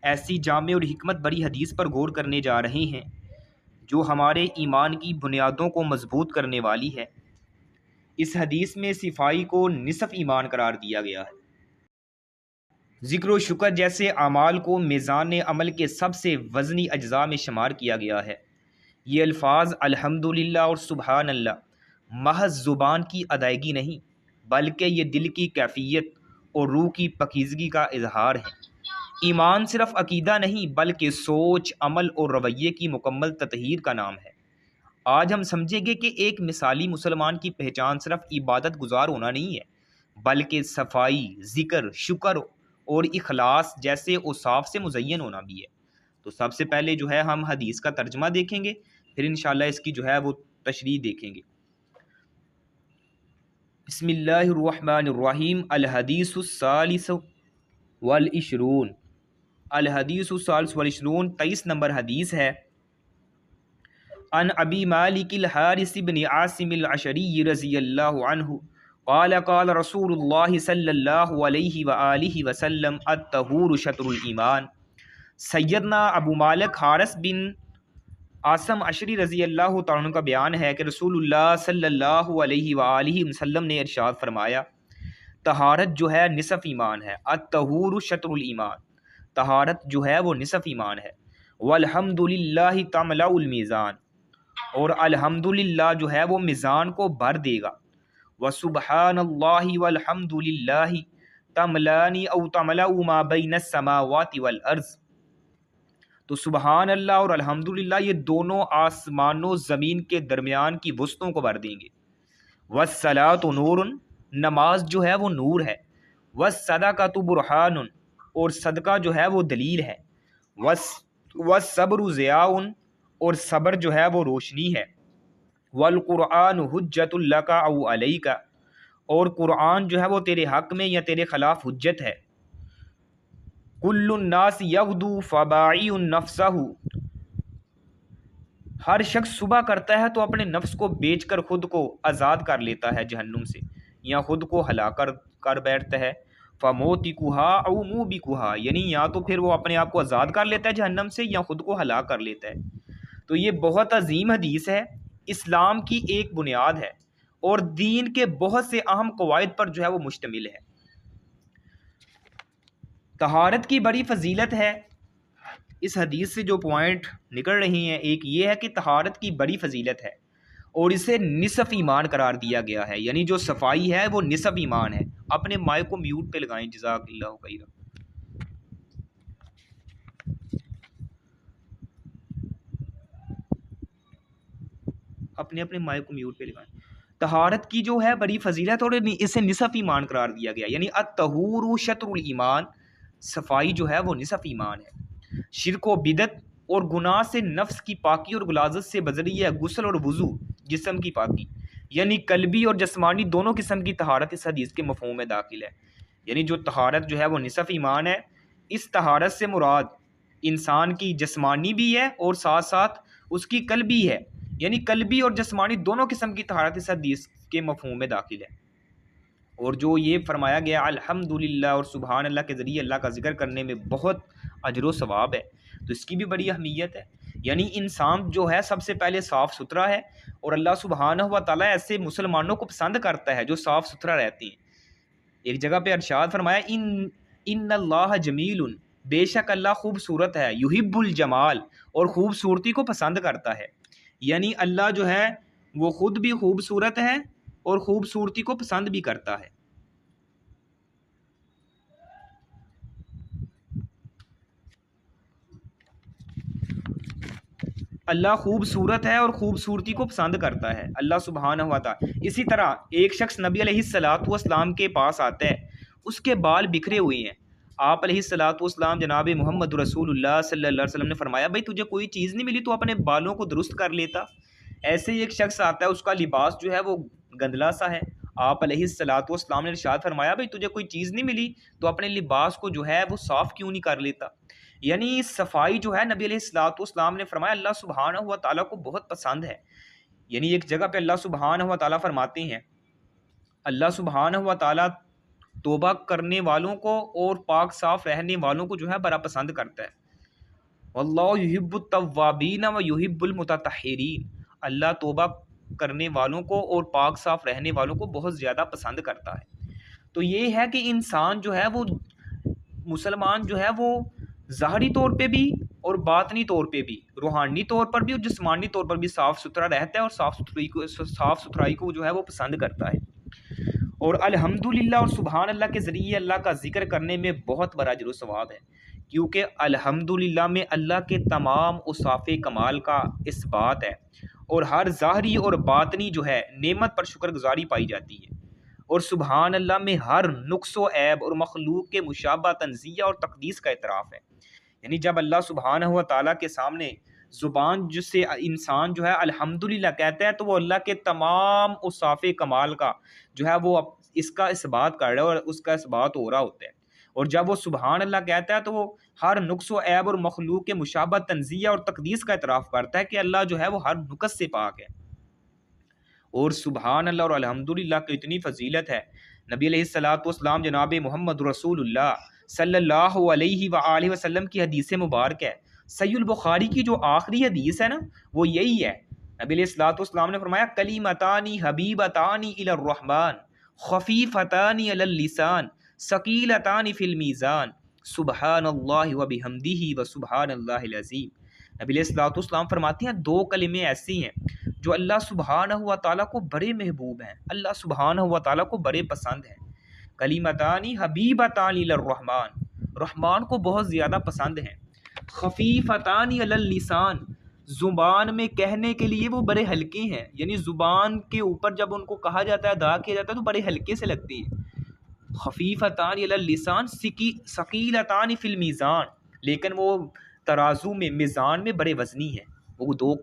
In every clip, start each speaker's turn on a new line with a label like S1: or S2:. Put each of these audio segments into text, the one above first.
S1: ایسی جامع اور حکمت بڑی حدیث پر غور کرنے جا رہے ہیں جو ہمارے ایمان کی بنیادوں کو مضبوط کرنے والی ہے۔ اس حدیث میں صفائی کو نصف ایمان قرار دیا گیا ہے۔ ذکر و شکر جیسے اعمال کو میزان عمل کے سب سے وزنی اجزاء میں شمار کیا گیا ہے۔ یہ الفاظ الحمدللہ اور سبحان اللہ محض زبان کی ادائیگی نہیں، بلکہ یہ دل کی کیفیت اور روح کی پاکیزگی کا اظہار ہے۔ ایمان صرف عقیدہ نہیں بلکہ سوچ، عمل اور رویے کی مکمل تطہیر کا نام ہے۔ آج ہم سمجھیں گے کہ ایک مثالی مسلمان کی پہچان صرف عبادت گزار ہونا نہیں ہے، بلکہ صفائی، ذکر، شکر اور اخلاص جیسے اوصاف سے مزین ہونا بھی ہے۔ تو سب سے پہلے جو ہے ہم حدیث کا ترجمہ دیکھیں گے، پھر انشاءاللہ اس کی جو ہے وہ تشریح دیکھیں گے۔ بسم اللہ الرحمن الرحیم۔ الحدیث الثالث والعشرون، الحدیث الثالث والعشرون 23 نمبر حدیث ہے۔ عن ابی مالک الحارث بن عاصم العشری رضی اللہ عنہ قال قال رسول اللہ صلی اللہ علیہ وآلہ وسلم الطہور شطر الایمان۔ سیدنا ابو مالک حارث بن عاصم عشری رضی اللہ تعالیٰ عنہ کا بیان ہے کہ رسول اللہ صلی اللہ علیہ وآلہ وسلم نے ارشاد فرمایا، طہارت جو ہے نصف ایمان ہے۔ الطہور شطر الایمان، طہارت جو ہے وہ نصف ایمان ہے۔ والحمدللہ تملأ المیزان، اور الحمدللہ جو ہے وہ میزان کو بھر دے گا۔ وسبحان اللہ والحمدللہ تملانی او تملأ ما بین السماوات والارض، تو سبحان اللہ اور الحمدللہ یہ دونوں آسمان و زمین کے درمیان کی وسطوں کو بھر دیں گے۔ والصلاۃ نور، نماز جو ہے وہ نور ہے۔ والصدقۃ برہان، اور صدقہ جو ہے وہ دلیل ہے۔ والصبر ضیاء، اور صبر جو ہے وہ روشنی ہے۔ والقرآن حجۃ لک او علیک، اور قرآن جو ہے وہ تیرے حق میں یا تیرے خلاف حجت ہے۔ کل الناس یغدو فباعی نفسہ، ہر شخص صبح کرتا ہے تو اپنے نفس کو بیچ کر خود کو آزاد کر لیتا ہے جہنم سے، یا خود کو ہلاک کر بیٹھتا ہے۔ فموتکھا او موبکھا، یعنی یا تو پھر وہ اپنے آپ کو آزاد کر لیتا ہے جہنم سے یا خود کو ہلاک کر لیتا ہے۔ تو یہ بہت عظیم حدیث ہے، اسلام کی ایک بنیاد ہے اور دین کے بہت سے اہم قواعد پر جو ہے وہ مشتمل ہے۔ طہارت کی بڑی فضیلت ہے۔ اس حدیث سے جو پوائنٹ نکل رہی ہیں، ایک یہ ہے کہ طہارت کی بڑی فضیلت ہے اور اسے نصف ایمان قرار دیا گیا ہے، یعنی جو صفائی ہے وہ نصف ایمان ہے۔ اپنے مائک کو میوٹ پہ لگائیں، جزاک اللہ خیرا۔ اپنے مائک کو میوٹ پہ لگائیں۔ طہارت کی جو ہے بڑی فضیلت اور اسے نصف ایمان قرار دیا گیا، یعنی الطہور شطر الایمان، صفائی جو ہے وہ نصف ایمان ہے۔ شرک و بدعت اور گناہ سے نفس کی پاکی اور غلاظت سے بذریعہ غسل اور وضو جسم کی پاکی، یعنی قلبی اور جسمانی دونوں قسم کی طہارت اس حدیث کے مفہوم میں داخل ہے۔ یعنی جو طہارت جو ہے وہ نصف ایمان ہے، اس طہارت سے مراد انسان کی جسمانی بھی ہے اور ساتھ ساتھ اس کی قلبی ہے، یعنی قلبی اور جسمانی دونوں قسم کی طہارت اس حدیث کے مفہوم میں داخل ہے۔ اور جو یہ فرمایا گیا الحمدللہ اور سبحان اللہ کے ذریعے اللہ کا ذکر کرنے میں بہت اجر و ثواب ہے، تو اس کی بھی بڑی اہمیت ہے۔ یعنی انسان جو ہے سب سے پہلے صاف ستھرا ہے، اور اللہ سبحانہ و تعالیٰ ایسے مسلمانوں کو پسند کرتا ہے جو صاف ستھرا رہتے ہیں۔ ایک جگہ پہ ارشاد فرمایا ان اللہ جمیل، بے شک اللہ خوبصورت ہے، یحب الجمال، اور خوبصورتی کو پسند کرتا ہے۔ یعنی اللہ جو ہے وہ خود بھی خوبصورت ہے اور خوبصورتی کو پسند بھی کرتا ہے۔ اللہ خوبصورت ہے اور خوبصورتی کو پسند کرتا ہے، اللہ سبحانہ و تعالی۔ اسی طرح ایک شخص نبی علیہ الصلوۃ والسلام کے پاس آتا ہے، اس کے بال بکھرے ہوئے ہیں۔ آپ علیہ الصلوۃ والسلام جناب محمد رسول اللہ صلی اللہ علیہ وسلم نے فرمایا، بھائی تجھے کوئی چیز نہیں ملی تو اپنے بالوں کو درست کر لیتا۔ ایسے ہی ایک شخص آتا ہے، اس کا لباس جو ہے وہ گندلا سا ہے۔ آپ علیہ الصلوۃ والسلام نے ارشاد فرمایا، بھائی تجھے کوئی چیز نہیں ملی تو اپنے لباس کو جو ہے وہ صاف کیوں نہیں کر لیتا۔ یعنی صفائی جو ہے نبی علیہ الصلوۃ والسلام نے فرمایا اللہ سبحانہ و تعالیٰ کو بہت پسند ہے۔ یعنی ایک جگہ پہ اللہ سبحانہ و تعالیٰ فرماتے ہیں، اللہ سبحانہ و تعالیٰ توبہ کرنے والوں کو اور پاک صاف رہنے والوں کو جو ہے بڑا پسند کرتا ہے۔ واللہ یحب التوابین و یحب المتطہرین، اللہ توبہ کرنے والوں کو اور پاک صاف رہنے والوں کو بہت زیادہ پسند کرتا ہے۔ تو یہ ہے کہ انسان جو ہے وہ مسلمان جو ہے وہ ظاہری طور پہ بھی اور باطنی طور پہ بھی، روحانی طور پر بھی اور جسمانی طور پر بھی صاف ستھرا رہتا ہے، اور صاف ستھرائی کو جو ہے وہ پسند کرتا ہے۔ اور الحمدللہ اور سبحان اللہ کے ذریعے اللہ کا ذکر کرنے میں بہت بڑا اجر و ثواب ہے، کیونکہ الحمدللہ میں اللہ کے تمام اوصاف کمال کا اثبات ہے، اور ہر ظاہری اور باطنی جو ہے نعمت پر شکر گزاری پائی جاتی ہے، اور سبحان اللہ میں ہر نقص و عیب اور مخلوق کے مشابہ تنزیہ اور تقدیس کا اعتراف ہے۔ یعنی جب اللہ سبحانہ و تعالیٰ کے سامنے زبان جس سے انسان جو ہے الحمدللہ کہتا ہے، تو وہ اللہ کے تمام اوصاف کمال کا جو ہے وہ اس کا اثبات کر رہا ہے اور اس کا اثبات ہو رہا ہوتا ہے، اور جب وہ سبحان اللہ کہتا ہے تو وہ ہر نقص و عیب اور مخلوق کے مشابہ تنزیہ اور تقدیس کا اعتراف کرتا ہے کہ اللہ جو ہے وہ ہر نقص سے پاک ہے۔ اور سبحان اللہ اور الحمدللہ کی اتنی فضیلت ہے، نبی علیہ الصلوۃ والسلام جناب محمد رسول اللہ صلی اللہ علیہ وآلہ وسلم کی حدیث مبارک ہے، صحیح البخاری کی جو آخری حدیث ہے نا وہ یہی ہے۔ نبی علیہ الصلوۃ والسلام نے فرمایا کلیمتان حبیبتان الی الرحمن خفیفتان علی اللسان ثقیلتان فی المیزان سبحان اللہ وبحمدہ وسبحان اللہ العظیم۔ نبی علیہ الصلوۃ والسلام فرماتے ہیں دو کلمے ایسی ہیں جو اللہ سبحانہ و تعالیٰ کو بڑے محبوب ہیں، اللہ سبحانہ و تعالیٰ کو بڑے پسند ہیں۔ کلیمتانی حبیبتانی الی الرحمن، رحمان کو بہت زیادہ پسند ہیں۔ خفیفتانی علی اللسان، زبان میں کہنے کے لیے وہ بڑے ہلکے ہیں، یعنی زبان کے اوپر جب ان کو کہا جاتا ہے ادا کیا جاتا ہے تو بڑے ہلکے سے لگتی ہیں۔ خفیفتان علی اللسان ثقیلتان فی المیزان، لیکن وہ ترازو میں میزان میں بڑے وزنی ہیں۔ وہ دو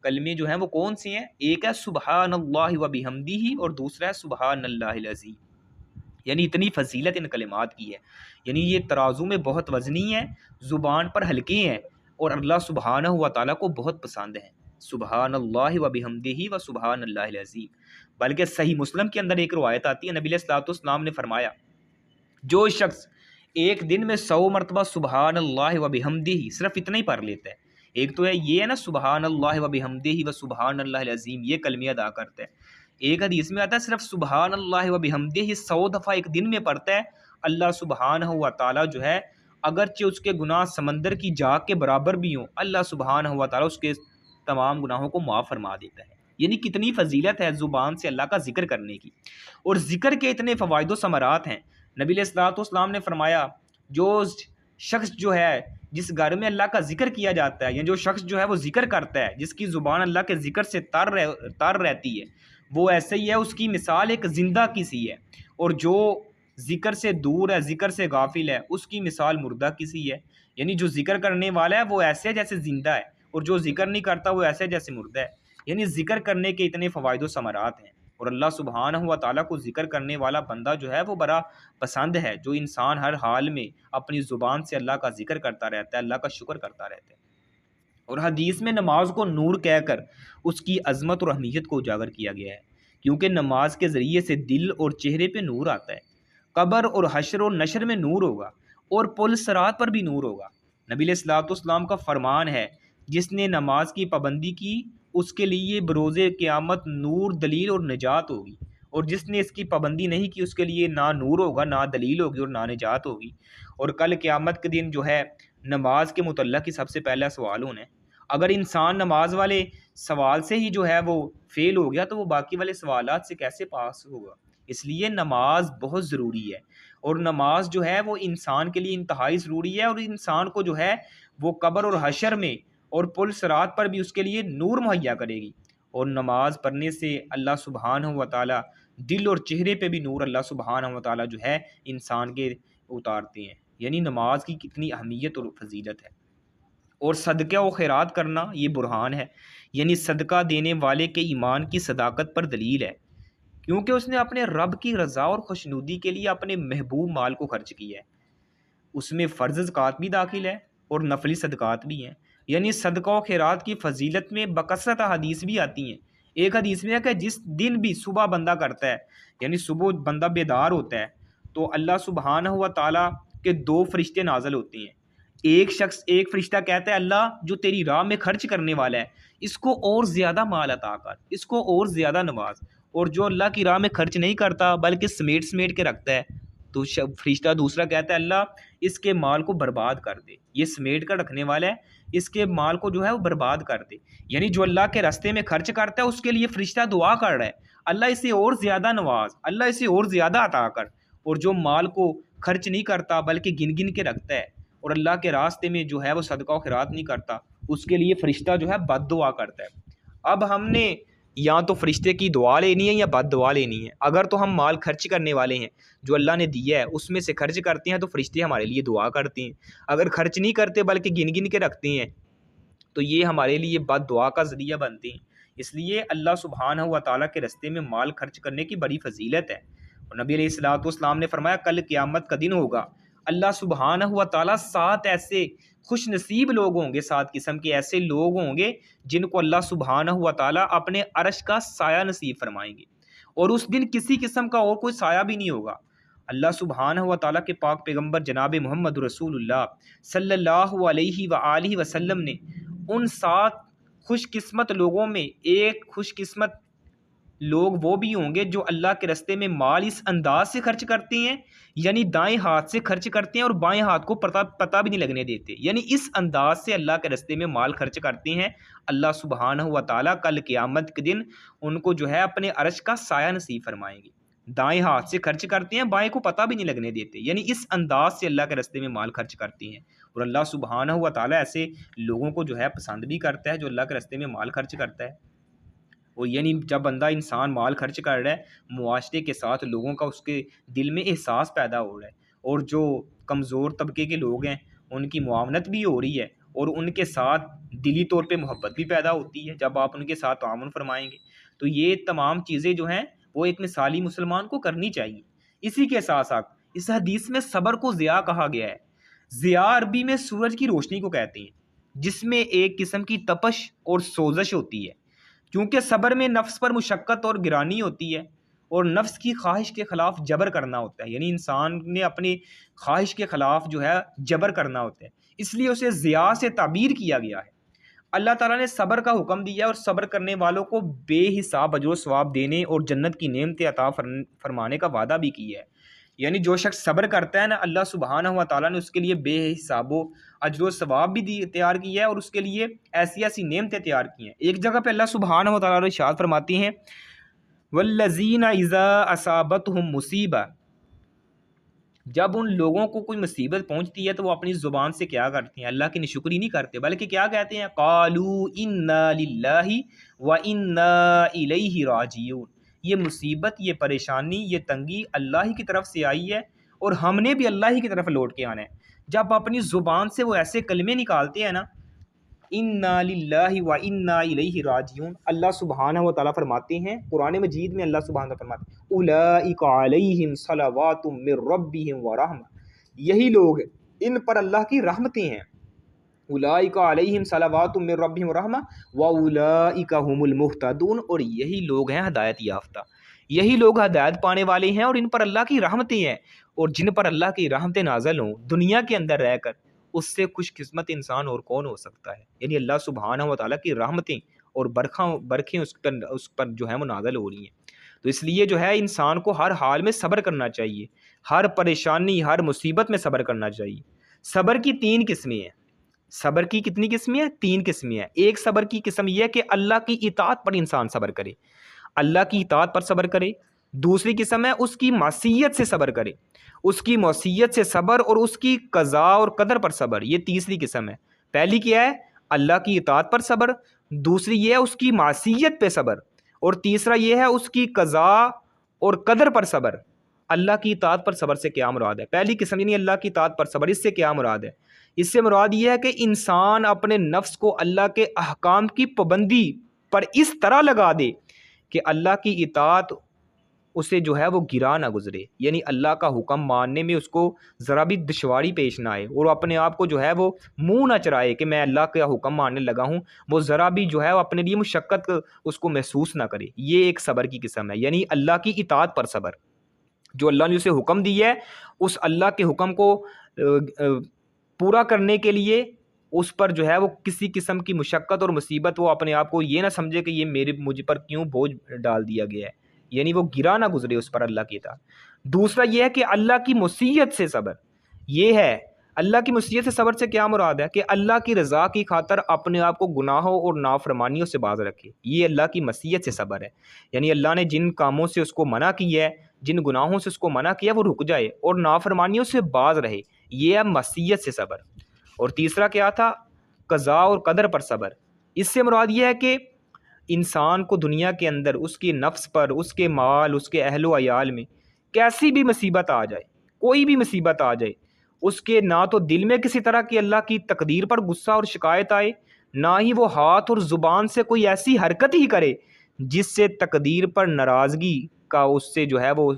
S1: کلمے جو ہیں وہ کون سے ہیں؟ ایک ہے سبحان اللہ وبحمدہ اور دوسرا ہے سبحان اللہ العظیم۔ یعنی اتنی فضیلت ان کلمات کی ہے، یعنی یہ ترازو میں بہت وزنی ہے، زبان پر ہلکے ہیں، اور اللہ سبحانہ و تعالیٰ کو بہت پسند ہیں۔ سبحان اللہ وبحمدہ و سبحان اللہ العظیم۔ بلکہ صحیح مسلم کے اندر ایک روایت آتی ہے، نبی علیہ الصلوۃ والسلام نے فرمایا جو شخص ایک دن میں 100 مرتبہ سبحان اللہ وبحمدہ صرف اتنا ہی پڑھ لیتا ہے، ایک تو یہ ہے نا سبحان اللہ وبحمدہ و سبحان اللہ العظیم، یہ کلمہ ادا کرتا ہے۔ ایک حدیث میں آتا ہے صرف سبحان اللہ وبحمدہ 100 دفعہ ایک دن میں پڑھتا ہے، اللہ سبحانہ و تعالیٰ جو ہے اگرچہ اس کے گناہ سمندر کی جاگ کے برابر بھی ہوں، اللہ سبحانہ و تعالیٰ اس کے تمام گناہوں کو معاف فرما دیتا ہے۔ یعنی کتنی فضیلت ہے زبان سے اللہ کا ذکر کرنے کی، اور ذکر کے اتنے فوائد و ثمرات ہیں۔ نبی علیہ الصلوۃ والسلام نے فرمایا جو شخص جو ہے جس گھر میں اللہ کا ذکر کیا جاتا ہے، یا جو شخص جو ہے وہ ذکر کرتا ہے، جس کی زبان اللہ کے ذکر سے تر رہتی ہے، وہ ایسے ہی ہے، اس کی مثال ایک زندہ کی سی ہے، اور جو ذکر سے دور ہے، ذکر سے غافل ہے، اس کی مثال مردہ کی سی ہے۔ یعنی جو ذکر کرنے والا ہے وہ ایسے جیسے زندہ ہے، اور جو ذکر نہیں کرتا وہ ایسے جیسے مردہ ہے۔ یعنی ذکر کرنے کے اتنے فوائد و ثمرات ہیں، اور اللہ سبحانہ و تعالیٰ کو ذکر کرنے والا بندہ جو ہے وہ بڑا پسند ہے، جو انسان ہر حال میں اپنی زبان سے اللہ کا ذکر کرتا رہتا ہے، اللہ کا شکر کرتا رہتا ہے۔ اور حدیث میں نماز کو نور کہہ کر اس کی عظمت اور اہمیت کو اجاگر کیا گیا ہے، کیونکہ نماز کے ذریعے سے دل اور چہرے پہ نور آتا ہے، قبر اور حشر و نشر میں نور ہوگا، اور پل صراط پر بھی نور ہوگا۔ نبی علیہ الصلوۃ والسلام کا فرمان ہے جس نے نماز کی پابندی کی اس کے لیے بروز قیامت نور، دلیل اور نجات ہوگی، اور جس نے اس کی پابندی نہیں کی اس کے لیے نہ نور ہوگا، نہ دلیل ہوگی اور نہ نجات ہوگی۔ اور کل قیامت کے دن جو ہے نماز کے متعلق ہی سب سے پہلا سوال ہونا ہے۔ اگر انسان نماز والے سوال سے ہی جو ہے وہ فیل ہو گیا تو وہ باقی والے سوالات سے کیسے پاس ہوگا؟ اس لیے نماز بہت ضروری ہے، اور نماز جو ہے وہ انسان کے لیے انتہائی ضروری ہے، اور انسان کو جو ہے وہ قبر اور حشر میں اور پل صراط پر بھی اس کے لیے نور مہیا کرے گی۔ اور نماز پڑھنے سے اللہ سبحانہ و تعالیٰ دل اور چہرے پہ بھی نور اللہ سبحانہ و تعالیٰ جو ہے انسان کے اتارتے ہیں۔ یعنی نماز کی کتنی اہمیت اور فضیلت ہے۔ اور صدقہ و خیرات کرنا یہ برہان ہے، یعنی صدقہ دینے والے کے ایمان کی صداقت پر دلیل ہے، کیونکہ اس نے اپنے رب کی رضا اور خوشنودی کے لیے اپنے محبوب مال کو خرچ کیا ہے۔ اس میں فرض زکوٰۃ بھی داخل ہے اور نفلی صدقات بھی ہیں۔ یعنی صدقہ و خیرات کی فضیلت میں بکثرت حدیث بھی آتی ہیں۔ ایک حدیث میں ہے کہ جس دن بھی صبح بندہ کرتا ہے، یعنی صبح بندہ بیدار ہوتا ہے تو اللہ سبحانہ و تعالیٰ کے دو فرشتے نازل ہوتے ہیں. ایک فرشتہ کہتا ہے اللہ جو تیری راہ میں خرچ کرنے والا ہے اس کو اور زیادہ مال عطا کر، اس کو اور زیادہ نواز. اور جو اللہ کی راہ میں خرچ نہیں کرتا بلکہ سمیٹ کے رکھتا ہے تو فرشتہ دوسرا کہتا ہے اللہ اس کے مال کو برباد کر دے، یہ سمیٹ کر رکھنے والا ہے، اس کے مال کو جو ہے وہ برباد کر دے. یعنی جو اللہ کے راستے میں خرچ کرتا ہے اس کے لیے فرشتہ دعا کر رہا ہے اللہ اسے اور زیادہ نواز، اللہ اسے اور زیادہ عطا کر. اور جو مال کو خرچ نہیں کرتا بلکہ گن کے رکھتا ہے اور اللہ کے راستے میں جو ہے وہ صدقہ و خیرات نہیں کرتا اس کے لیے فرشتہ جو ہے بد دعا کرتا ہے. اب ہم نے یا تو فرشتے کی دعا لینی ہے یا بد دعا لینی ہے. اگر تو ہم مال خرچ کرنے والے ہیں جو اللہ نے دیا ہے اس میں سے خرچ کرتے ہیں تو فرشتے ہمارے لیے دعا کرتے ہیں. اگر خرچ نہیں کرتے بلکہ گن کے رکھتے ہیں تو یہ ہمارے لیے بد دعا کا ذریعہ بنتے ہیں. اس لیے اللہ سبحانہ و تعالیٰ کے راستے میں مال خرچ کرنے کی بڑی فضیلت ہے. اور نبی علیہ الصلوۃ والسلام نے فرمایا کل قیامت کا دن ہوگا، اللہ سبحانہ و تعالیٰ 7 ایسے خوش نصیب لوگ ہوں گے، 7 قسم کے ایسے لوگ ہوں گے جن کو اللہ سبحانہ و تعالیٰ اپنے عرش کا سایہ نصیب فرمائیں گے، اور اس دن کسی قسم کا اور کوئی سایہ بھی نہیں ہوگا. اللہ سبحانہ و تعالیٰ کے پاک پیغمبر جناب محمد رسول اللہ صلی اللہ علیہ وآلہ وسلم نے ان 7 خوش قسمت لوگوں میں ایک خوش قسمت لوگ وہ بھی ہوں گے جو اللہ کے راستے میں مال اس انداز سے خرچ کرتے ہیں، یعنی دائیں ہاتھ سے خرچ کرتے ہیں اور بائیں ہاتھ کو پتہ بھی نہیں لگنے دیتے. یعنی اس انداز سے اللہ کے راستے میں مال خرچ کرتے ہیں اللہ سبحانہ و تعالیٰ کل قیامت کے دن ان کو جو ہے اپنے عرش کا سایہ نصیب فرمائیں گے. دائیں ہاتھ سے خرچ کرتے ہیں، بائیں کو پتہ بھی نہیں لگنے دیتے، یعنی اس انداز سے اللہ کے راستے میں مال خرچ کرتے ہیں. اور اللہ سبحانہ و تعالیٰ ایسے لوگوں کو جو ہے پسند بھی کرتا ہے جو اللہ کے راستے میں مال خرچ کرتا ہے. اور یعنی جب بندہ انسان مال خرچ کر رہا ہے معاشرے کے ساتھ لوگوں کا اس کے دل میں احساس پیدا ہو رہا ہے، اور جو کمزور طبقے کے لوگ ہیں ان کی معاونت بھی ہو رہی ہے اور ان کے ساتھ دلی طور پہ محبت بھی پیدا ہوتی ہے جب آپ ان کے ساتھ تعاون فرمائیں گے. تو یہ تمام چیزیں جو ہیں وہ ایک مثالی مسلمان کو کرنی چاہیے. اسی کے ساتھ ساتھ اس حدیث میں صبر کو ضیاء کہا گیا ہے. ضیاء عربی میں سورج کی روشنی کو کہتے ہیں جس میں ایک قسم کی تپش اور سوزش ہوتی ہے، کیونکہ صبر میں نفس پر مشقت اور گرانی ہوتی ہے اور نفس کی خواہش کے خلاف جبر کرنا ہوتا ہے. یعنی انسان نے اپنی خواہش کے خلاف جو ہے جبر کرنا ہوتا ہے، اس لیے اسے ضیاء سے تعبیر کیا گیا ہے. اللہ تعالیٰ نے صبر کا حکم دیا اور صبر کرنے والوں کو بے حساب اجر و ثواب دینے اور جنت کی نعمت عطا فرمانے کا وعدہ بھی کیا ہے. یعنی جو شخص صبر کرتا ہے نا اللہ سبحانہ و تعالیٰ نے اس کے لیے بے حساب و اجر و ثواب بھی تیار کیا ہے اور اس کے لیے ایسی ایسی نعمتیں تیار کی ہیں. ایک جگہ پہ اللہ سبحانہ و تعالیٰ ارشاد فرماتے ہیں والذین اذا اصابتہم مصیبہ، جب ان لوگوں کو کوئی مصیبت پہنچتی ہے تو وہ اپنی زبان سے کیا کرتے ہیں؟ اللہ کی ناشکری نہیں کرتے بلکہ کیا کہتے ہیں؟ قالوا انا للہ وانا الیہ راجعون. یہ مصیبت، یہ پریشانی، یہ تنگی اللہ ہی کی طرف سے آئی ہے اور ہم نے بھی اللہ ہی کی طرف لوٹ کے آنا ہے. جب اپنی زبان سے وہ ایسے کلمے نکالتے ہیں نا انا للہ وانا الیہ راجعون، اللہ سبحانہ و تعالیٰ فرماتے ہیں قرآن مجید میں، اللہ سبحانہ و تعالیٰ فرماتے ہیں اولئک علیہم صلوات من ربہم ورحمہ، یہی لوگ ان پر اللہ کی رحمتیں ہیں. اولئک علیہم صلوات من ربہم ورحمہ واولئک هم المہتدون، اور یہی لوگ ہیں ہدایت یافتہ، یہی لوگ ہدایت پانے والے ہیں اور ان پر اللہ کی رحمتیں ہیں. اور جن پر اللہ کی رحمتیں نازل ہوں دنیا کے اندر رہ کر اس سے خوش قسمت انسان اور کون ہو سکتا ہے؟ یعنی اللہ سبحانہ و تعالیٰ کی رحمتیں اور برکھیں اس پر جو ہے وہ نازل ہو رہی ہیں. تو اس لیے جو ہے انسان کو ہر حال میں صبر کرنا چاہیے، ہر پریشانی ہر مصیبت میں صبر کرنا چاہیے. صبر کی 3 قسمیں ہیں. صبر کی کتنی قسمیں ہیں؟ 3 قسمیں ہیں. ایک صبر کی قسم یہ ہے کہ اللہ کی اطاعت پر انسان صبر کرے، اللہ کی اطاعت پر صبر کرے. دوسری قسم ہے اس کی معصیت سے صبر کرے، اس کی معصیت سے صبر اور اس کی قضاء اور قدر پر صبر. یہ تیسری قسم ہے. پہلی کیا ہے؟ اللہ کی اطاعت پر صبر. دوسری یہ ہے اس کی معصیت پہ صبر. اور تیسرا یہ ہے اس کی قضاء اور قدر پر صبر. اللہ کی اطاعت پر صبر سے کیا مراد ہے؟ پہلی قسم یعنی اللہ کی اطاعت پر صبر، اس سے کیا مراد ہے؟ اس سے مراد یہ ہے کہ انسان اپنے نفس کو اللہ کے احکام کی پابندی پر اس طرح لگا دے کہ اللہ کی اطاعت اسے جو ہے وہ گرا نہ گزرے. یعنی اللہ کا حکم ماننے میں اس کو ذرا بھی دشواری پیش نہ آئے اور اپنے آپ کو جو ہے وہ منہ نہ چرائے کہ میں اللہ کا حکم ماننے لگا ہوں، وہ ذرا بھی جو ہے وہ اپنے لیے مشقت اس کو محسوس نہ کرے. یہ ایک صبر کی قسم ہے، یعنی اللہ کی اطاعت پر صبر. جو اللہ نے اسے حکم دیا ہے اس اللہ کے حکم کو پورا کرنے کے لیے اس پر جو ہے وہ کسی قسم کی مشقت اور مصیبت وہ اپنے آپ کو یہ نہ سمجھے کہ یہ مجھ پر کیوں بوجھ ڈال دیا گیا ہے، یعنی وہ گرا نہ گزرے اس پر اللہ کی اطاعت۔ دوسرا یہ ہے کہ اللہ کی مصیت سے صبر، یہ ہے اللہ کی مصیت سے صبر سے کیا مراد ہے کہ اللہ کی رضا کی خاطر اپنے آپ کو گناہوں اور نافرمانیوں سے باز رکھے، یہ اللہ کی مصیت سے صبر ہے، یعنی اللہ نے جن کاموں سے اس کو منع کیا ہے، جن گناہوں سے اس کو منع کیا وہ رک جائے اور نافرمانیوں سے باز رہے، یہ ہے مصیت سے صبر۔ اور تیسرا کیا تھا؟ قضاء اور قدر پر صبر۔ اس سے مراد یہ ہے کہ انسان کو دنیا کے اندر اس کے نفس پر، اس کے مال، اس کے اہل و عیال میں کیسی بھی مصیبت آ جائے، کوئی بھی مصیبت آ جائے، اس کے نہ تو دل میں کسی طرح کی اللہ کی تقدیر پر غصہ اور شکایت آئے، نہ ہی وہ ہاتھ اور زبان سے کوئی ایسی حرکت ہی کرے جس سے تقدیر پر ناراضگی کا اس سے جو ہے وہ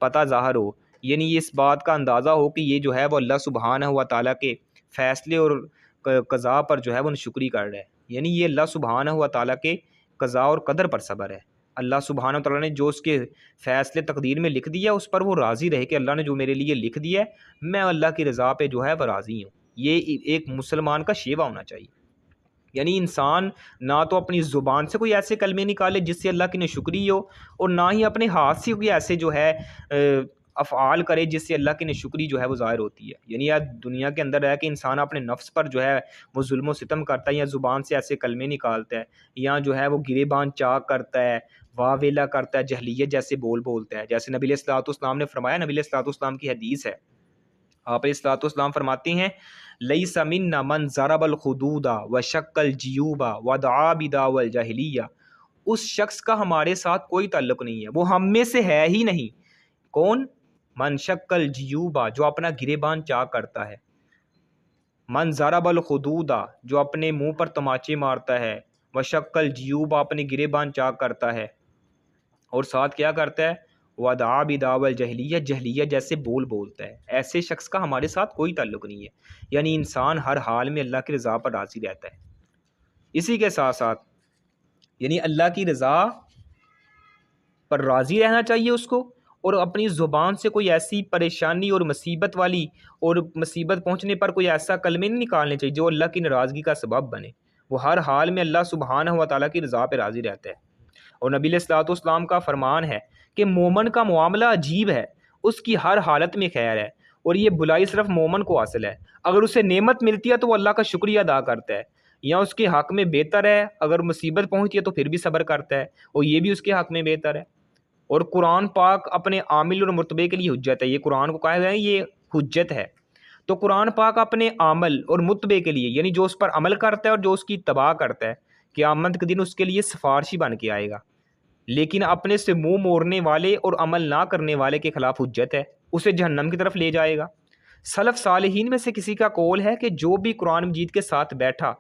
S1: پتہ ظاہر ہو، یعنی یہ اس بات کا اندازہ ہو کہ یہ جو ہے وہ اللہ سبحانہ و تعالیٰ کے فیصلے اور قضاء پر جو ہے وہ ناشکری کر رہا ہے، یعنی یہ اللہ سبحانہ و تعالیٰ کے قضاء اور قدر پر صبر ہے۔ اللہ سبحانہ و تعالیٰ نے جو اس کے فیصلے تقدیر میں لکھ دیا اس پر وہ راضی رہے کہ اللہ نے جو میرے لیے لکھ دیا ہے میں اللہ کی رضا پہ جو ہے وہ راضی ہوں، یہ ایک مسلمان کا شیوا ہونا چاہیے۔ یعنی انسان نہ تو اپنی زبان سے کوئی ایسے کلمے نکالے جس سے اللہ کی ناشکری ہو، اور نہ ہی اپنے ہاتھ سے کوئی ایسے جو ہے افعال کرے جس سے اللہ کی ناشکری جو ہے وہ ظاہر ہوتی ہے۔ یعنی یہ دنیا کے اندر ہے کہ انسان اپنے نفس پر جو ہے وہ ظلم و ستم کرتا ہے، یا زبان سے ایسے کلمے نکالتا ہے، یا جو ہے وہ گریبان چاک کرتا ہے، واہ ویلا کرتا ہے، جہلیت جیسے بولتا ہے، جیسے نبی علیہ الصلوۃ والسلام نے فرمایا، نبی علیہ الصلوۃ والسلام کی حدیث ہے، آپ علیہ الصلوۃ والسلام فرماتے ہیں لیس منا من ضرب الخدود وشق الجیوب ودعا بدعوى الجاہلیہ، اس شخص کا ہمارے ساتھ کوئی تعلق نہیں ہے، وہ ہم میں سے ہے ہی نہیں۔ کون؟ من شق الجیوب، جو اپنا گریبان چاک کرتا ہے، من ضرب الخدود، جو اپنے منہ پر تماچے مارتا ہے، وشق الجیوب، اپنے گریبان چاک کرتا ہے، اور ساتھ کیا کرتا ہے؟ ودعا بدعوى الجاہلیہ، جہلیہ جیسے بولتا ہے، ایسے شخص کا ہمارے ساتھ کوئی تعلق نہیں ہے۔ یعنی انسان ہر حال میں اللہ کی رضا پر راضی رہتا ہے۔ اسی کے ساتھ ساتھ یعنی اللہ کی رضا پر راضی رہنا چاہیے اس کو، اور اپنی زبان سے کوئی ایسی پریشانی اور مصیبت والی اور مصیبت پہنچنے پر کوئی ایسا کلمے نہیں نکالنے چاہیے جو اللہ کی ناراضگی کا سبب بنے۔ وہ ہر حال میں اللہ سبحانہ و تعالیٰ کی رضا پہ راضی رہتا ہے۔ اور نبی علیہ الصلوۃ والسلام کا فرمان ہے کہ مومن کا معاملہ عجیب ہے، اس کی ہر حالت میں خیر ہے، اور یہ بلائی صرف مومن کو حاصل ہے۔ اگر اسے نعمت ملتی ہے تو وہ اللہ کا شکریہ ادا کرتا ہے، یا اس کے حق میں بہتر ہے اگر مصیبت پہنچتی ہے تو پھر بھی صبر کرتا ہے، اور یہ بھی اس کے حق میں بہتر ہے۔ اور قرآن پاک اپنے عامل اور مرتبے کے لیے حجت ہے، یہ قرآن کو کہا گیا ہے یہ حجت ہے، تو قرآن پاک اپنے عامل اور مرتبے کے لیے، یعنی جو اس پر عمل کرتا ہے اور جو اس کی اتباع کرتا ہے، قیامت کے دن اس کے لیے سفارشی بن کے آئے گا، لیکن اپنے سے منہ موڑنے والے اور عمل نہ کرنے والے کے خلاف حجت ہے، اسے جہنم کی طرف لے جائے گا۔ سلف صالحین میں سے کسی کا قول ہے کہ جو بھی قرآن مجید کے ساتھ بیٹھا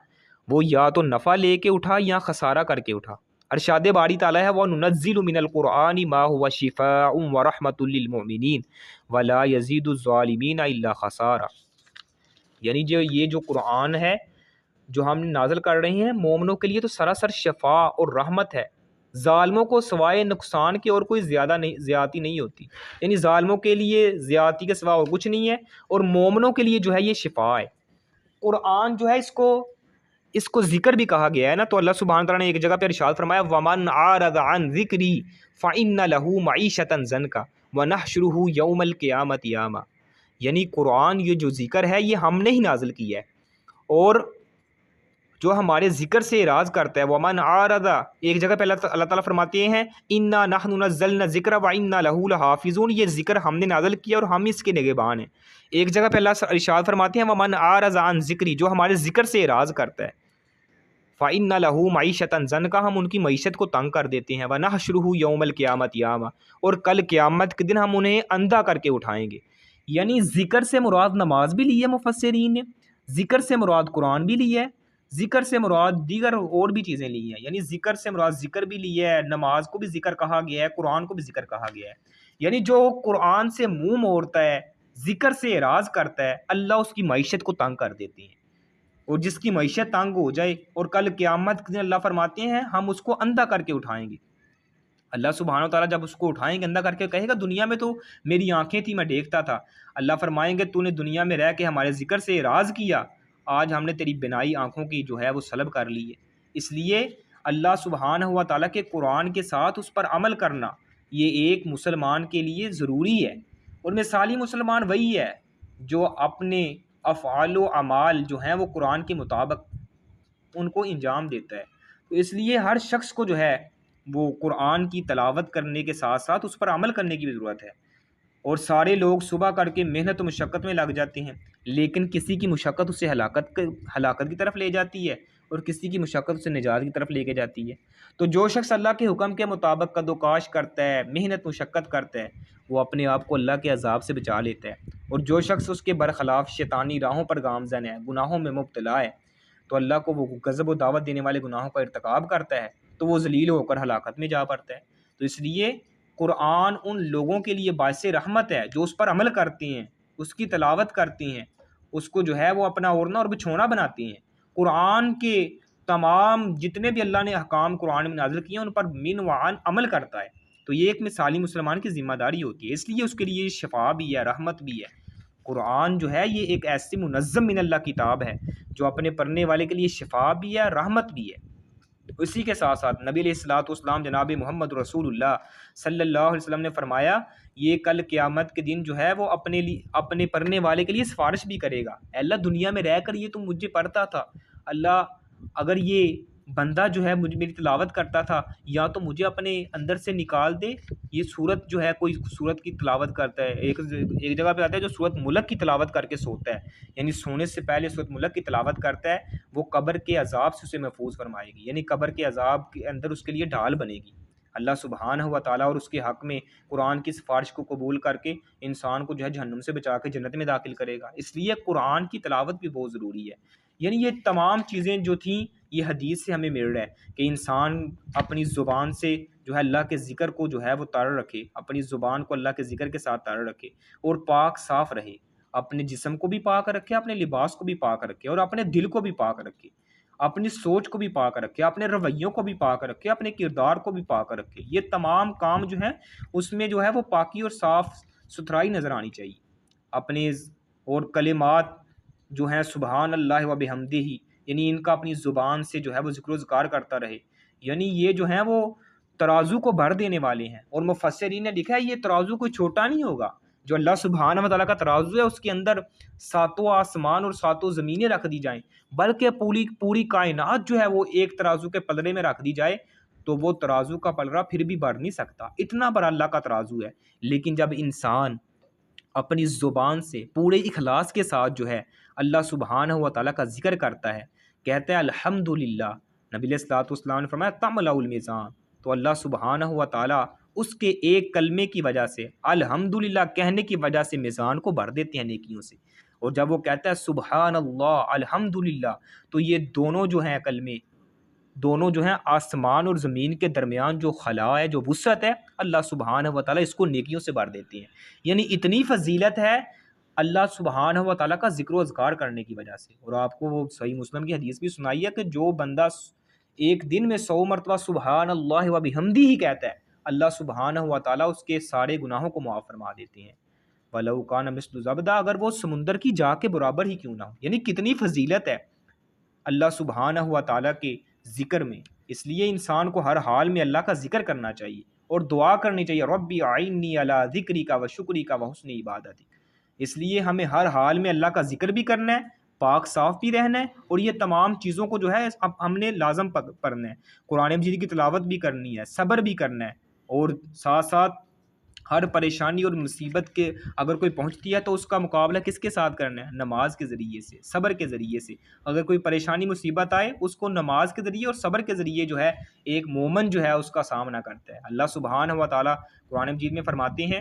S1: وہ یا تو نفع لے کے اٹھا یا خسارہ کر کے اٹھا۔ ارشاد باری تعالیٰ ہے وَنُنَزِّلُ مِنَ الْقُرْآنِ مَا هُوَ شِفَاءٌ وَرَحْمَةٌ لِّلْمُؤْمِنِينَ وَلَا يَزِيدُ الظَّالِمِينَ إِلَّا خَسَارًا، یعنی یہ جو قرآن ہے جو ہم نازل کر رہے ہیں مومنوں کے لیے تو سراسر شفا اور رحمت ہے، ظالموں کو سوائے نقصان کے اور کوئی زیادتی نہیں ہوتی، یعنی ظالموں کے لیے زیادتی کے سوا اور کچھ نہیں ہے، اور مومنوں کے لیے جو ہے یہ شفا ہے۔ قرآن جو ہے اس کو ذکر بھی کہا گیا ہے نا، تو اللہ سبحانہ تعالیٰ نے ایک جگہ پہ ارشاد فرمایا وَمَنْ عَارَضَ عَنْ ذِكْرِي فَإِنَّ لَهُ مَعِيشَةً ضَنْكَ وَنَحْشُرُهُ يَوْمَ الْقِيَامَةِ أَعْمَىٰ، یعنی قرآن یہ جو ذکر ہے یہ ہم نے ہی نازل کیا ہے، اور جو ہمارے ذکر سے اعراض کرتا ہے وَمَنْ عَارَضَ، ایک جگہ پہ اللہ تعالیٰ فرماتے ہیں إِنَّا نَحْنُ نَزَّلْنَا الذِّكْرَ وَإِنَّا لَهُ لَحَافِظُونَ، یہ ذکر ہم نے نازل کیا اور ہم اس کے نگہبان ہیں۔ ایک جگہ پہ اللہ ارشاد فرماتے ہیں وَمَنْ عَارَضَ عَنْ ذِكْرِي، جو ہمارے ذکر سے اعراض کرتا ہے، فَإِنَّ لَهُ مَعِيشَةً ضَنْكَ، ہم ان کی معیشت کو تنگ کر دیتے ہیں، وَنَحْشُرُهُ يَوْمَ الْقِيَامَةِ أَعْمَىٰ، اور کل قیامت کے دن ہم انہیں اندھا کر کے اٹھائیں گے۔ یعنی ذکر سے مراد نماز بھی لی ہے مفسرین نے، ذکر سے مراد قرآن بھی لی ہے، ذکر سے مراد دیگر اور بھی چیزیں لی ہیں، یعنی ذکر سے مراد ذکر بھی لی ہے، نماز کو بھی ذکر کہا گیا ہے، قرآن کو بھی ذکر کہا گیا ہے۔ یعنی جو قرآن سے منہ موڑتا ہے، ذکر سے اعراض کرتا ہے، اللہ اس کی معیشت کو تنگ کر دیتے ہیں، اور جس کی معیشت تنگ ہو جائے اور کل قیامت کے دن اللہ فرماتے ہیں ہم اس کو اندھا کر کے اٹھائیں گے۔ اللہ سبحانہ و تعالیٰ جب اس کو اٹھائیں گے اندھا کر کے کہے گا دنیا میں تو میری آنکھیں تھیں میں دیکھتا تھا، اللہ فرمائیں گے تو نے دنیا میں رہ کے ہمارے ذکر سے اعراض کیا، آج ہم نے تیری بینائی آنکھوں کی جو ہے وہ سلب کر لی ہے۔ اس لیے اللہ سبحانہ و تعالیٰ کے قرآن کے ساتھ اس پر عمل کرنا یہ ایک مسلمان کے لیے ضروری ہے، اور مثالی مسلمان وہی ہے جو اپنے افعال و اعمال جو ہیں وہ قرآن کے مطابق ان کو انجام دیتا ہے۔ تو اس لیے ہر شخص کو جو ہے وہ قرآن کی تلاوت کرنے کے ساتھ ساتھ اس پر عمل کرنے کی بھی ضرورت ہے۔ اور سارے لوگ صبح کر کے محنت و مشقت میں لگ جاتے ہیں، لیکن کسی کی مشقت اسے ہلاکت کی طرف لے جاتی ہے اور کسی کی مشقت اسے نجات کی طرف لے کے جاتی ہے۔ تو جو شخص اللہ کے حکم کے مطابق قد و کاش کرتا ہے، محنت مشقت کرتا ہے، وہ اپنے آپ کو اللہ کے عذاب سے بچا لیتا ہے، اور جو شخص اس کے برخلاف شیطانی راہوں پر گامزن ہے، گناہوں میں مبتلا ہے، تو اللہ کو وہ غضب و دعوت دینے والے گناہوں کا ارتکاب کرتا ہے، تو وہ ذلیل ہو کر ہلاکت میں جا پڑتا ہے۔ تو اس لیے قرآن ان لوگوں کے لیے باعث رحمت ہے جو اس پر عمل کرتے ہیں، اس کی تلاوت کرتے ہیں، اس کو جو ہے وہ اپنا اوڑھنا اور بچھونا بناتے ہیں۔ قرآن کے تمام جتنے بھی اللہ نے احکام قرآن میں نازل کیے ہیں ان پر من وعن عمل کرتا ہے، تو یہ ایک مثالی مسلمان کی ذمہ داری ہوتی ہے۔ اس لیے اس کے لیے شفا بھی ہے، رحمت بھی ہے۔ قرآن جو ہے یہ ایک ایسی منظم من اللہ کتاب ہے جو اپنے پڑھنے والے کے لیے شفا بھی ہے، رحمت بھی ہے۔ اسی کے ساتھ ساتھ نبی علیہ الصلوۃ والسلام جناب محمد رسول اللہ صلی اللہ علیہ وسلم نے فرمایا یہ کل قیامت کے دن جو ہے وہ اپنے پڑھنے والے کے لیے سفارش بھی کرے گا، اے اللہ دنیا میں رہ کر یہ تم مجھے پڑھتا تھا، اللہ اگر یہ بندہ جو ہے میری تلاوت کرتا تھا یا تو مجھے اپنے اندر سے نکال دے۔ یہ سورت جو ہے کوئی سورت کی تلاوت کرتا ہے، ایک جگہ پہ آتا ہے جو سورت ملک کی تلاوت کر کے سوتا ہے، یعنی سونے سے پہلے سورت ملک کی تلاوت کرتا ہے، وہ قبر کے عذاب سے اسے محفوظ فرمائے گی، یعنی قبر کے عذاب کے اندر اس کے لیے ڈھال بنے گی۔ اللہ سبحانہ و تعالیٰ اور اس کے حق میں قرآن کی سفارش کو قبول کر کے انسان کو جو ہے جہنم سے بچا کے جنت میں داخل کرے گا۔ اس لیے قرآن کی تلاوت بھی بہت ضروری ہے۔ یعنی یہ تمام چیزیں جو تھیں یہ حدیث سے ہمیں مل رہا ہے کہ انسان اپنی زبان سے جو ہے اللہ کے ذکر کو جو ہے وہ تارا رکھے، اپنی زبان کو اللہ کے ذکر کے ساتھ تارا رکھے، اور پاک صاف رہے، اپنے جسم کو بھی پاک رکھے، اپنے لباس کو بھی پاک رکھے، اور اپنے دل کو بھی پاک رکھے، اپنی سوچ کو بھی پاک رکھے، اپنے رویوں کو بھی پاک رکھے، اپنے کردار کو بھی پاک رکھے۔ یہ تمام کام جو ہیں اس میں جو ہے وہ پاکی اور صاف ستھرائی نظر آنی چاہیے۔ اپنے اور کلمات جو ہیں سبحان اللہ و بحمدہ، یعنی ان کا اپنی زبان سے جو ہے وہ ذکر و اذکار کرتا رہے، یعنی یہ جو ہیں وہ ترازو کو بھر دینے والے ہیں۔ اور مفسرین نے لکھا ہے یہ ترازو کوئی چھوٹا نہیں ہوگا، جو اللہ سبحانہ و تعالیٰ کا ترازو ہے اس کے اندر ساتوں آسمان اور ساتوں زمینیں رکھ دی جائیں، بلکہ پوری کائنات جو ہے وہ ایک ترازو کے پلڑے میں رکھ دی جائے تو وہ ترازو کا پلڑا پھر بھی بھر نہیں سکتا، اتنا بڑا اللہ کا ترازو ہے۔ لیکن جب انسان اپنی زبان سے پورے اخلاص کے ساتھ جو ہے اللہ سبحانہ و تعالیٰ کا ذکر کرتا ہے، کہتا ہے الحمدللہ، نبی علیہ الصلوۃ والسلام نے فرمایا تملأ المیزان، تو اللہ سبحانہ و تعالیٰ اس کے ایک کلمے کی وجہ سے، الحمدللہ کہنے کی وجہ سے میزان کو بھر دیتے ہیں نیکیوں سے۔ اور جب وہ کہتا ہے سبحان اللہ الحمدللہ، تو یہ دونوں جو ہیں کلمے، دونوں جو ہیں آسمان اور زمین کے درمیان جو خلا ہے، جو وسعت ہے، اللہ سبحانہ و تعالیٰ اس کو نیکیوں سے بھر دیتے ہیں۔ یعنی اتنی فضیلت ہے اللہ سبحانہ و تعالیٰ کا ذکر و اذکار کرنے کی وجہ سے۔ اور آپ کو وہ صحیح مسلم کی حدیث بھی سنائی ہے کہ جو بندہ ایک دن میں 100 مرتبہ سبحان اللہ و بحمدہ ہی کہتا ہے، اللہ سبحانہ و تعالیٰ اس کے سارے گناہوں کو معاف فرما دیتے ہیں۔ وَلَوْ كَانَ مِثْلُ زَبَدٍ، اگر وہ سمندر کی جا کے برابر ہی کیوں نہ ہو، یعنی کتنی فضیلت ہے اللہ سبحانہ و تعالیٰ کے ذکر میں۔ اس لیے انسان کو ہر حال میں اللہ کا ذکر کرنا چاہیے اور دعا کرنی چاہیے ربی اعنی علی ذکرک و شکرک و حسن عبادتک۔ اس لیے ہمیں ہر حال میں اللہ کا ذکر بھی کرنا ہے، پاک صاف بھی رہنا ہے، اور یہ تمام چیزوں کو جو ہے ہم نے لازم پڑھنا ہے۔ قرآن مجید کی تلاوت بھی کرنی ہے، صبر بھی کرنا ہے، اور ساتھ ساتھ ہر پریشانی اور مصیبت کے اگر کوئی پہنچتی ہے تو اس کا مقابلہ کس کے ساتھ کرنا ہے؟ نماز کے ذریعے سے، صبر کے ذریعے سے۔ اگر کوئی پریشانی مصیبت آئے اس کو نماز کے ذریعے اور صبر کے ذریعے جو ہے ایک مومن جو ہے اس کا سامنا کرتا ہے۔ اللہ سبحانہ و تعالیٰ قرآن مجید میں فرماتے ہیں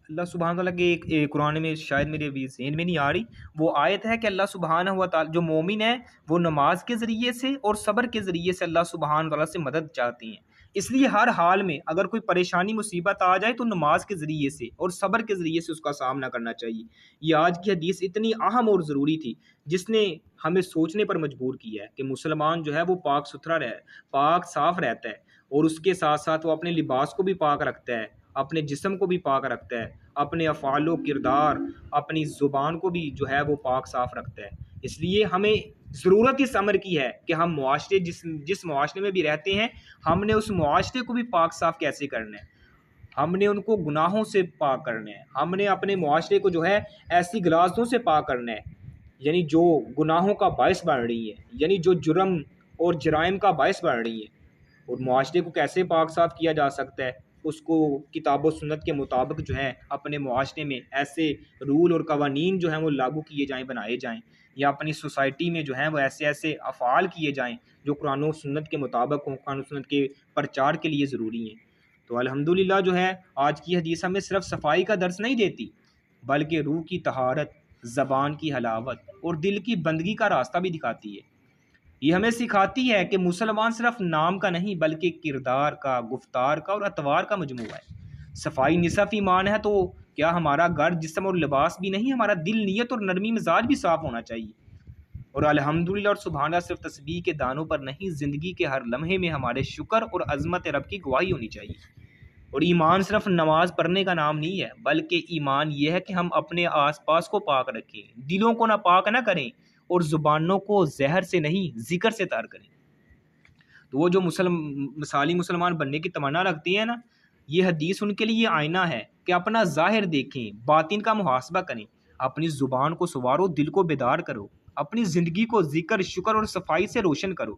S1: اللہ سبحانہ تعالیٰ کے ایک قرآن میں شاید میرے ابھی ذہن میں نہیں آ رہی وہ آیت ہے کہ اللہ سبحانہ و تعالیٰ جو مومن ہے وہ نماز کے ذریعے سے اور صبر کے ذریعے سے اللہ سبحانہ تعالیٰ سے مدد چاہتے ہیں۔ اس لیے ہر حال میں اگر کوئی پریشانی مصیبت آ جائے تو نماز کے ذریعے سے اور صبر کے ذریعے سے اس کا سامنا کرنا چاہیے۔ یہ آج کی حدیث اتنی اہم اور ضروری تھی جس نے ہمیں سوچنے پر مجبور کیا ہے کہ مسلمان جو ہے وہ پاک ستھرا رہے، پاک صاف رہتا ہے، اور اس کے ساتھ ساتھ وہ اپنے لباس کو بھی پاک رکھتا ہے، اپنے جسم کو بھی پاک رکھتا ہے، اپنے افعال و کردار، اپنی زبان کو بھی جو ہے وہ پاک صاف رکھتا ہے۔ اس لیے ہمیں ضرورت اس امر کی ہے کہ ہم معاشرے جس معاشرے میں بھی رہتے ہیں، ہم نے اس معاشرے کو بھی پاک صاف کیسے کرنا ہے، ہم نے ان کو گناہوں سے پاک کرنا ہے، ہم نے اپنے معاشرے کو جو ہے ایسی غلاظتوں سے پاک کرنا ہے، یعنی جو گناہوں کا باعث بن رہی ہے، یعنی جو جرم اور جرائم کا باعث بن رہی ہے۔ اور معاشرے کو کیسے پاک صاف کیا جا سکتا ہے، اس کو کتاب و سنت کے مطابق جو ہے اپنے معاشرے میں ایسے رول اور قوانین جو ہیں وہ لاگو کیے جائیں، بنائے جائیں، یا اپنی سوسائٹی میں جو ہیں وہ ایسے ایسے افعال کیے جائیں جو قرآن و سنت کے مطابق ہوں، قرآن و سنت کے پرچار کے لیے ضروری ہیں۔ تو الحمدللہ جو ہے آج کی حدیث ہمیں صرف صفائی کا درس نہیں دیتی، بلکہ روح کی طہارت، زبان کی حلاوت اور دل کی بندگی کا راستہ بھی دکھاتی ہے۔ یہ ہمیں سکھاتی ہے کہ مسلمان صرف نام کا نہیں بلکہ کردار کا، گفتار کا اور اطوار کا مجموعہ ہے۔ صفائی نصف ایمان ہے، تو کیا ہمارا گھر، جسم اور لباس بھی نہیں، ہمارا دل، نیت اور نرمی مزاج بھی صاف ہونا چاہیے۔ اور الحمدللہ اور سبحان اللہ صرف تسبیح کے دانوں پر نہیں، زندگی کے ہر لمحے میں ہمارے شکر اور عظمت رب کی گواہی ہونی چاہیے۔ اور ایمان صرف نماز پڑھنے کا نام نہیں ہے، بلکہ ایمان یہ ہے کہ ہم اپنے آس پاس کو پاک رکھیں، دلوں کو ناپاک نہ کریں، اور زبانوں کو زہر سے نہیں ذکر سے تار کریں۔ تو وہ جو مثالی مسلمان بننے کی تمنا رکھتے ہیں نا، یہ حدیث ان کے لیے آئینہ ہے کہ اپنا ظاہر دیکھیں، باطن کا محاسبہ کریں، اپنی زبان کو سنوارو، دل کو بیدار کرو، اپنی زندگی کو ذکر، شکر اور صفائی سے روشن کرو،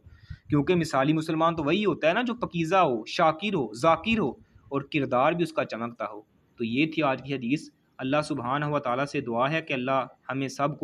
S1: کیونکہ مثالی مسلمان تو وہی ہوتا ہے نا جو پاکیزہ ہو، شاکر ہو، ذاکر ہو، اور کردار بھی اس کا چمکتا ہو۔ تو یہ تھی آج کی حدیث۔ اللہ سبحانہ و تعالیٰ سے دعا ہے کہ اللہ ہمیں سب کو